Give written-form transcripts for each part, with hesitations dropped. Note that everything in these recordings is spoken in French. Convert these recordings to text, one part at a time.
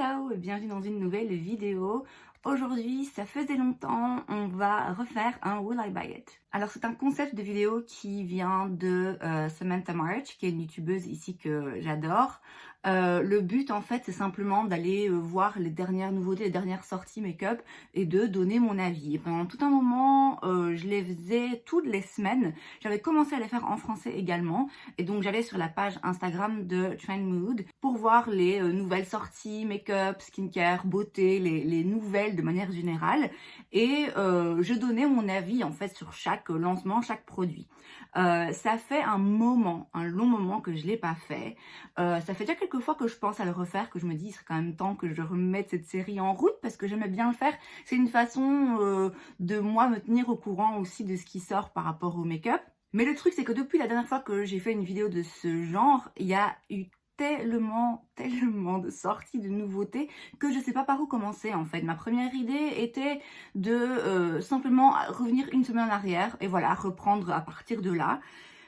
Hello et bienvenue dans une nouvelle vidéo. Aujourd'hui, ça faisait longtemps, on va refaire un Will I Buy It. Alors c'est un concept de vidéo qui vient de Samantha March, qui est une youtubeuse ici que j'adore. Le but en fait c'est simplement d'aller voir les dernières nouveautés, les dernières sorties make-up et de donner mon avis. Et pendant tout un moment, je les faisais toutes les semaines. J'avais commencé à les faire en français également et donc j'allais sur la page Instagram de Trend Mood pour voir les nouvelles sorties make-up, skincare, beauté, les nouvelles de manière générale et je donnais mon avis en fait sur chaque lancement, chaque produit. Ça fait un long moment que je l'ai pas fait. Ça fait déjà quelques fois que je pense à le refaire, que je me dis il serait quand même temps que je remette cette série en route parce que j'aimais bien le faire. C'est une façon de moi me tenir au courant aussi de ce qui sort par rapport au make-up. Mais le truc c'est que depuis la dernière fois que j'ai fait une vidéo de ce genre, il y a eu tellement de sorties, de nouveautés que je sais pas par où commencer en fait. Ma première idée était de simplement revenir une semaine en arrière et voilà, reprendre à partir de là.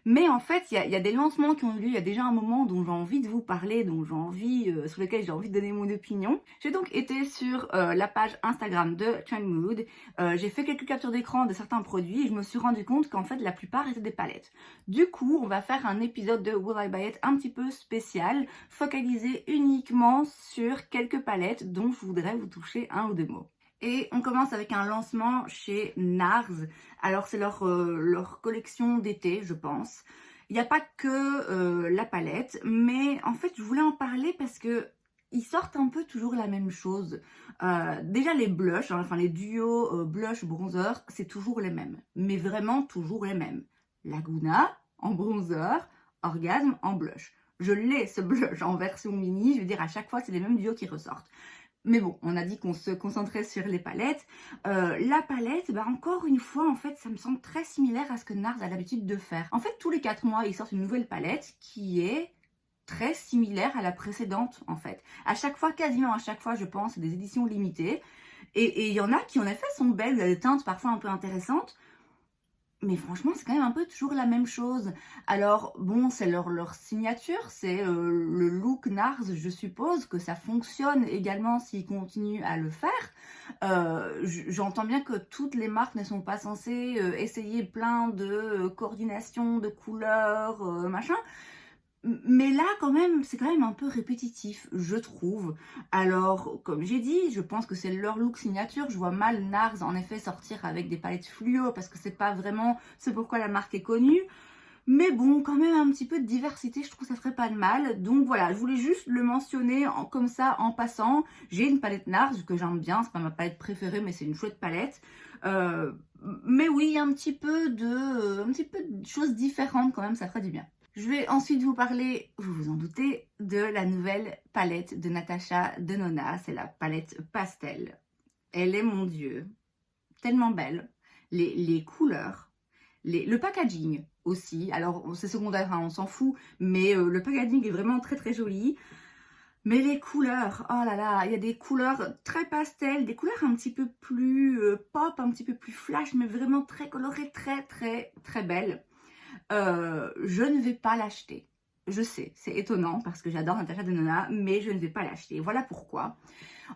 Mais en fait, il y a des lancements qui ont eu lieu, il y a déjà un moment dont j'ai envie de vous parler, dont j'ai envie, sur lequel j'ai envie de donner mon opinion. J'ai donc été sur la page Instagram de Trend Mood. J'ai fait quelques captures d'écran de certains produits et je me suis rendu compte qu'en fait la plupart étaient des palettes. Du coup, on va faire un épisode de Will I Buy It un petit peu spécial, focalisé uniquement sur quelques palettes dont je voudrais vous toucher un ou deux mots. Et on commence avec un lancement chez NARS. Alors c'est leur collection d'été, je pense. Il n'y a pas que la palette, mais en fait je voulais en parler parce que ils sortent un peu toujours la même chose. Déjà les blushs, enfin les duos blush bronzer, c'est toujours les mêmes, mais vraiment toujours les mêmes. Laguna en bronzer, Orgasme en blush. Je l'ai ce blush en version mini, je veux dire à chaque fois c'est les mêmes duos qui ressortent. Mais bon, on a dit qu'on se concentrait sur les palettes. La palette, encore une fois, en fait, ça me semble très similaire à ce que NARS a l'habitude de faire. En fait, tous les 4 mois, ils sortent une nouvelle palette qui est très similaire à la précédente, en fait. À chaque fois, quasiment à chaque fois, je pense, c'est des éditions limitées. Et il y en a qui, en effet, sont belles. Il y a des teintes parfois un peu intéressantes. Mais franchement, c'est quand même un peu toujours la même chose. Alors, bon, c'est leur signature, c'est le look NARS, je suppose que ça fonctionne également s'ils continuent à le faire. J'entends bien que toutes les marques ne sont pas censées essayer plein de coordination, de couleurs, machin. Mais là, quand même, c'est quand même un peu répétitif, je trouve. Alors, comme j'ai dit, je pense que c'est leur look signature. Je vois mal NARS, en effet, sortir avec des palettes fluo, parce que c'est pas vraiment ce pourquoi la marque est connue. Mais bon, quand même un petit peu de diversité, je trouve que ça ferait pas de mal. Donc voilà, je voulais juste le mentionner comme ça, en passant. J'ai une palette NARS que j'aime bien, c'est pas ma palette préférée, mais c'est une chouette palette. Mais oui, il y a un petit peu de choses différentes quand même, ça ferait du bien. Je vais ensuite vous parler, vous vous en doutez, de la nouvelle palette de Natasha Denona. C'est la palette pastel. Elle est, mon Dieu, tellement belle. Les couleurs, le packaging aussi. Alors, c'est secondaire, hein, on s'en fout, mais le packaging est vraiment très joli. Mais les couleurs, oh là là, il y a des couleurs très pastel, des couleurs un petit peu plus pop, un petit peu plus flash, mais vraiment très colorées, très belles. Je ne vais pas l'acheter. Je sais, c'est étonnant parce que j'adore Natasha Denona, mais je ne vais pas l'acheter. Voilà pourquoi.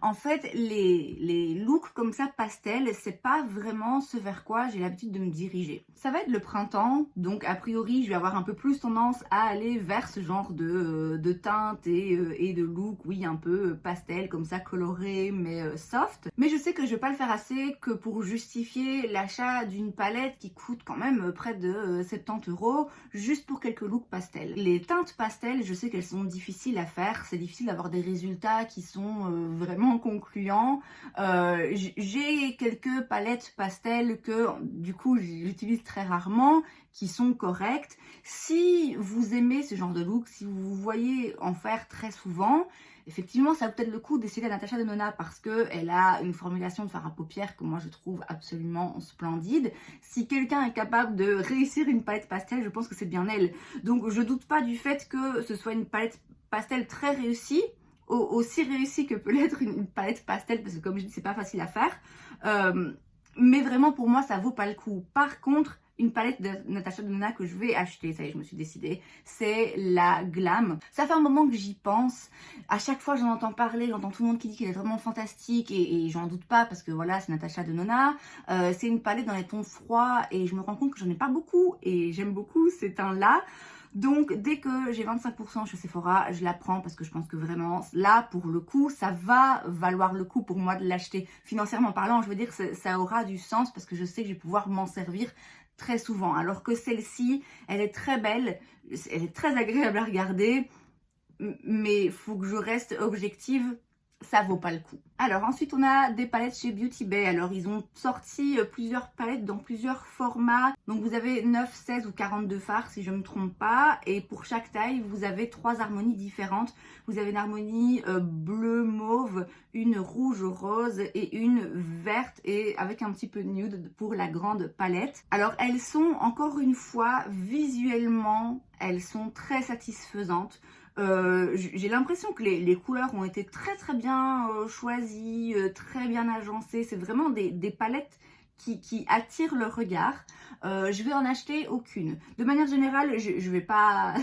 En fait, les looks comme ça pastel, c'est pas vraiment ce vers quoi j'ai l'habitude de me diriger. Ça va être le printemps, donc a priori, je vais avoir un peu plus tendance à aller vers ce genre de teinte et de look, oui, un peu pastel, comme ça, coloré, mais soft. Mais je sais que je vais pas le faire assez que pour justifier l'achat d'une palette qui coûte quand même près de 70 € juste pour quelques looks pastel. Les teintes pastel, je sais qu'elles sont difficiles à faire, c'est difficile d'avoir des résultats qui sont vraiment concluant. J'ai quelques palettes pastel que du coup j'utilise très rarement, qui sont correctes. Si vous aimez ce genre de look, si vous voyez en faire très souvent, effectivement ça vaut peut-être le coup d'essayer la Natasha Denona parce qu'elle a une formulation de fard à paupières que moi je trouve absolument splendide. Si quelqu'un est capable de réussir une palette pastel, je pense que c'est bien elle. Donc je doute pas du fait que ce soit une palette pastel très réussie, aussi réussi que peut l'être une palette pastel, parce que comme je dis, c'est pas facile à faire. Mais vraiment, pour moi, ça vaut pas le coup. Par contre, une palette de Natasha Denona que je vais acheter, ça y est, je me suis décidée, c'est la Glam. Ça fait un moment que j'y pense, à chaque fois j'en entends parler, j'entends tout le monde qui dit qu'elle est vraiment fantastique et j'en doute pas parce que voilà, c'est Natasha Denona. C'est une palette dans les tons froids et je me rends compte que j'en ai pas beaucoup et j'aime beaucoup ces teints-là. Donc dès que j'ai 25% chez Sephora, je la prends parce que je pense que vraiment là pour le coup ça va valoir le coup pour moi de l'acheter. Financièrement parlant, je veux dire ça aura du sens parce que je sais que je vais pouvoir m'en servir très souvent. Alors que celle-ci, elle est très belle, elle est très agréable à regarder, mais il faut que je reste objective. Ça vaut pas le coup. Alors ensuite on a des palettes chez Beauty Bay. Alors ils ont sorti plusieurs palettes dans plusieurs formats. Donc vous avez 9, 16 ou 42 fards si je ne me trompe pas. Et pour chaque taille vous avez 3 harmonies différentes. Vous avez une harmonie bleu mauve, une rouge rose et une verte et avec un petit peu de nude pour la grande palette. Alors elles sont encore une fois visuellement, elles sont très satisfaisantes. J'ai l'impression que les couleurs ont été très bien choisies, très bien agencées. C'est vraiment des palettes qui attirent le regard. Je vais en acheter aucune. De manière générale, je vais pas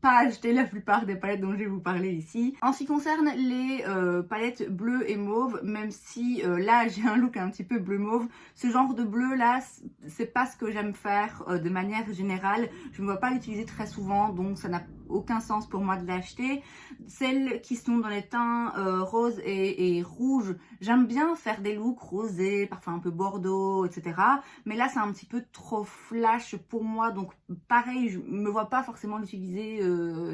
acheter la plupart des palettes dont je vais vous parler ici. En ce qui concerne les palettes bleues et mauves, même si là j'ai un look un petit peu bleu mauve, ce genre de bleu là, c'est pas ce que j'aime faire de manière générale. Je ne vois pas l'utiliser très souvent, donc ça n'a aucun sens pour moi de l'acheter. Celles qui sont dans les teints rose et rouge, j'aime bien faire des looks rosés, parfois un peu bordeaux, etc. Mais là c'est un petit peu trop flash pour moi, donc pareil, je me vois pas forcément l'utiliser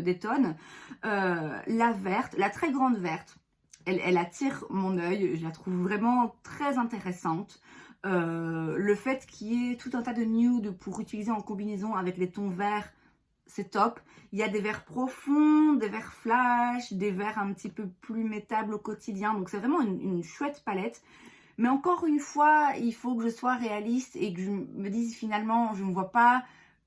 des tonnes. La verte, la très grande verte, elle attire mon œil, je la trouve vraiment très intéressante. Le fait qu'il y ait tout un tas de nude pour utiliser en combinaison avec les tons verts, c'est top. Il y a des verts profonds, des verts flash, des verts un petit peu plus métables au quotidien. Donc c'est vraiment une chouette palette. Mais encore une fois, il faut que je sois réaliste et que je me dise finalement, je ne vois pas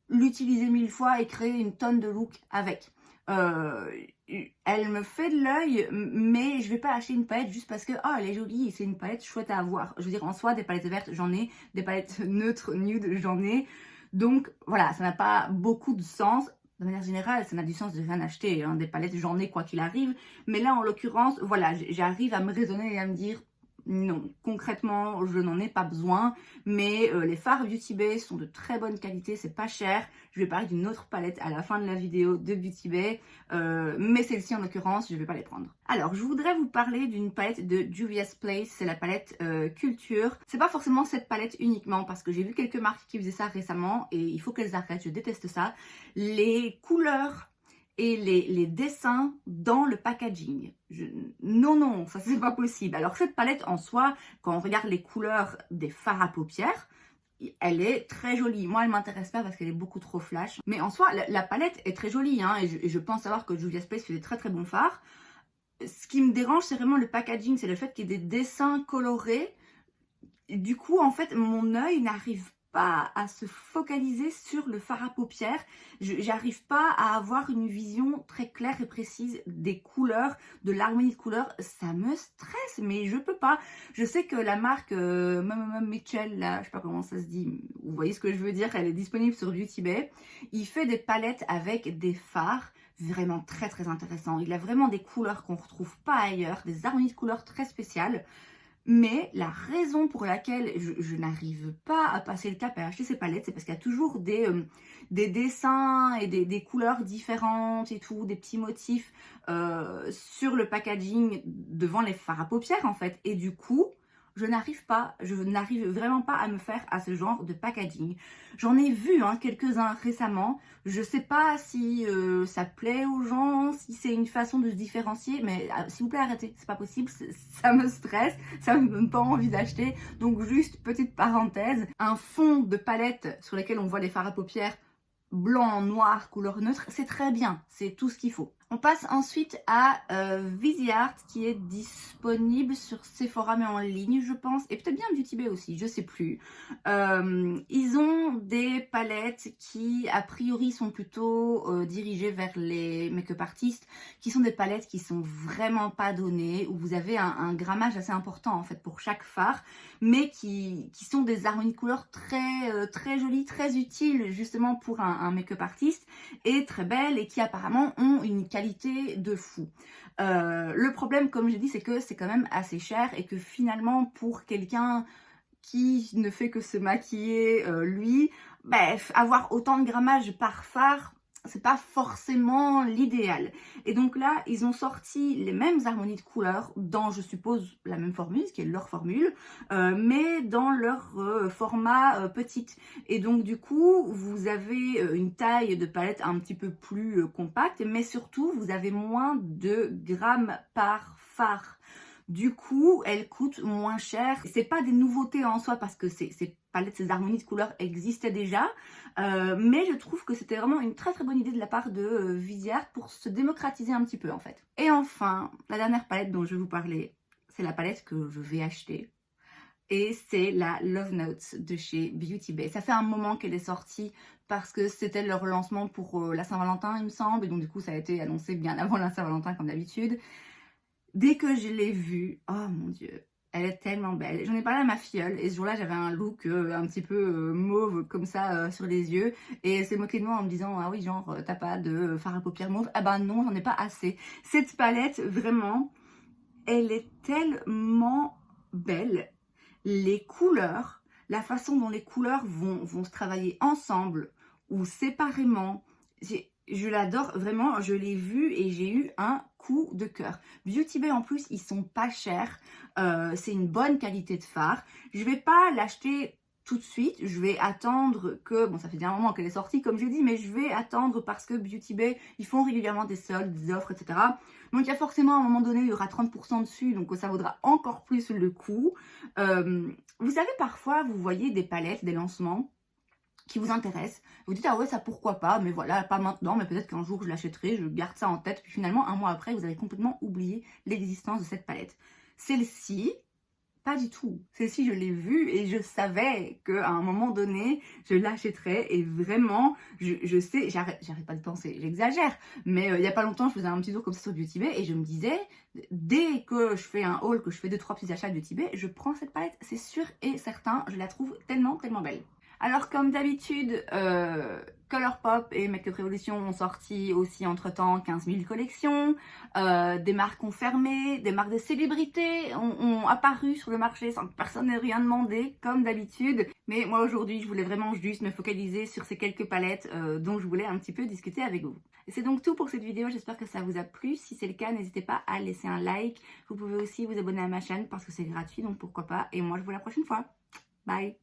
l'utiliser 1000 fois et créer une tonne de looks avec. Elle me fait de l'œil, mais je vais pas acheter une palette juste parce que oh, elle est jolie et c'est une palette chouette à avoir. Je veux dire, en soi, des palettes vertes, j'en ai, des palettes neutres, nude, j'en ai. Donc voilà, ça n'a pas beaucoup de sens. De manière générale, ça n'a du sens de rien acheter. Hein. Des palettes, j'en ai quoi qu'il arrive. Mais là, en l'occurrence, voilà, j'arrive à me raisonner et à me dire non, concrètement, je n'en ai pas besoin. Mais les fards Beauty Bay sont de très bonne qualité, c'est pas cher. Je vais parler d'une autre palette à la fin de la vidéo de Beauty Bay. Mais celle-ci, en l'occurrence, je ne vais pas les prendre. Alors, je voudrais vous parler d'une palette de Juvia's Place. C'est la palette Culture. C'est pas forcément cette palette uniquement, parce que j'ai vu quelques marques qui faisaient ça récemment. Et il faut qu'elles arrêtent, je déteste ça. Les couleurs et les dessins dans le packaging. Non, ça c'est pas possible. Alors cette palette en soi, quand on regarde les couleurs des fards à paupières, elle est très jolie. Moi, elle m'intéresse pas parce qu'elle est beaucoup trop flash. Mais en soi, la palette est très jolie. Hein, et je pense savoir que Juvia's Place fait des très bons fards. Ce qui me dérange, c'est vraiment le packaging. C'est le fait qu'il y ait des dessins colorés. Du coup, en fait, mon œil n'arrive pas à se focaliser sur le fard à paupières. J'arrive pas à avoir une vision très claire et précise des couleurs, de l'harmonie de couleurs. Ça me stresse, mais je peux pas. Je sais que la marque Mitchell, là, je sais pas comment ça se dit, vous voyez ce que je veux dire, elle est disponible sur Beauty Bay. Il fait des palettes avec des fards vraiment très intéressants. Il a vraiment des couleurs qu'on retrouve pas ailleurs, des harmonies de couleurs très spéciales. Mais la raison pour laquelle je n'arrive pas à passer le cap et à acheter ces palettes, c'est parce qu'il y a toujours des dessins et des couleurs différentes et tout, des petits motifs sur le packaging devant les fards à paupières en fait. Et du coup, je n'arrive vraiment pas à me faire à ce genre de packaging. J'en ai vu quelques-uns récemment. Je sais pas si ça plaît aux gens, si c'est une façon de se différencier, mais s'il vous plaît arrêtez, c'est pas possible, ça me stresse, ça me donne pas envie d'acheter. Donc juste petite parenthèse, un fond de palette sur lequel on voit les fards à paupières blanc, noir, couleur neutre, c'est très bien, c'est tout ce qu'il faut. On passe ensuite à Viseart qui est disponible sur Sephora mais en ligne je pense, et peut-être bien Beauty Bay aussi, je sais plus. Ils ont des palettes qui a priori sont plutôt dirigées vers les make-up artistes, qui sont des palettes qui sont vraiment pas données, où vous avez un grammage assez important en fait pour chaque fard, mais qui sont des harmonies de couleurs très jolies, très utiles justement pour un make-up artiste, et très belles, et qui apparemment ont une qualité de fou. Le problème, comme j'ai dit, c'est que c'est quand même assez cher, et que finalement pour quelqu'un qui ne fait que se maquiller, lui, bref, avoir autant de grammage par fard, c'est pas forcément l'idéal. Et donc là, ils ont sorti les mêmes harmonies de couleurs dans, je suppose, la même formule, ce qui est leur formule, mais dans leur format petite. Et donc du coup, vous avez une taille de palette un petit peu plus compacte, mais surtout, vous avez moins de grammes par fard. Du coup, elles coûtent moins cher. C'est pas des nouveautés en soi parce que ces palettes, ces harmonies de couleurs existaient déjà. Mais je trouve que c'était vraiment une très bonne idée de la part de Viseart pour se démocratiser un petit peu en fait. Et enfin, la dernière palette dont je vais vous parler, c'est la palette que je vais acheter. Et c'est la Love Notes de chez Beauty Bay. Ça fait un moment qu'elle est sortie parce que c'était leur lancement pour la Saint-Valentin, il me semble. Et donc du coup, ça a été annoncé bien avant la Saint-Valentin comme d'habitude. Dès que je l'ai vue, oh mon dieu, elle est tellement belle. J'en ai parlé à ma filleule et ce jour-là, j'avais un look un petit peu mauve comme ça sur les yeux. Et elle s'est moquée de moi en me disant « Ah oui, genre, t'as pas de fard à paupières mauve ?» Ah bah non, j'en ai pas assez. Cette palette, vraiment, elle est tellement belle. Les couleurs, la façon dont les couleurs vont se travailler ensemble ou séparément, je l'adore vraiment, je l'ai vue et j'ai eu un coup de cœur. Beauty Bay en plus, ils sont pas chers, c'est une bonne qualité de fard. Je vais pas l'acheter tout de suite, je vais attendre que, bon ça fait déjà un moment qu'elle est sortie comme j'ai dit, mais je vais attendre parce que Beauty Bay, ils font régulièrement des soldes, des offres, etc. Donc il y a forcément à un moment donné, il y aura 30% dessus, donc ça vaudra encore plus le coup. Vous savez, parfois, vous voyez des palettes, des lancements qui vous intéressent. Vous dites, ah ouais, ça pourquoi pas, mais voilà, pas maintenant, mais peut-être qu'un jour je l'achèterai, je garde ça en tête. Puis finalement, un mois après, vous avez complètement oublié l'existence de cette palette. Celle-ci, pas du tout. Celle-ci, je l'ai vue et je savais qu'à un moment donné, je l'achèterais. Et vraiment, je sais, j'arrête pas de penser, j'exagère. Mais il y a pas longtemps, je faisais un petit tour comme ça sur Beauty Bay et je me disais, dès que je fais un haul, que je fais 2-3 petits achats de Beauty Bay, je prends cette palette, c'est sûr et certain. Je la trouve tellement belle. Alors comme d'habitude, Colourpop et Make Up Revolution ont sorti aussi entre-temps 15 000 collections, des marques ont fermé, des marques de célébrités ont apparu sur le marché sans que personne n'ait rien demandé, comme d'habitude. Mais moi aujourd'hui, je voulais vraiment juste me focaliser sur ces quelques palettes dont je voulais un petit peu discuter avec vous. Et c'est donc tout pour cette vidéo, j'espère que ça vous a plu. Si c'est le cas, n'hésitez pas à laisser un like. Vous pouvez aussi vous abonner à ma chaîne parce que c'est gratuit, donc pourquoi pas. Et moi, je vous dis à la prochaine fois. Bye!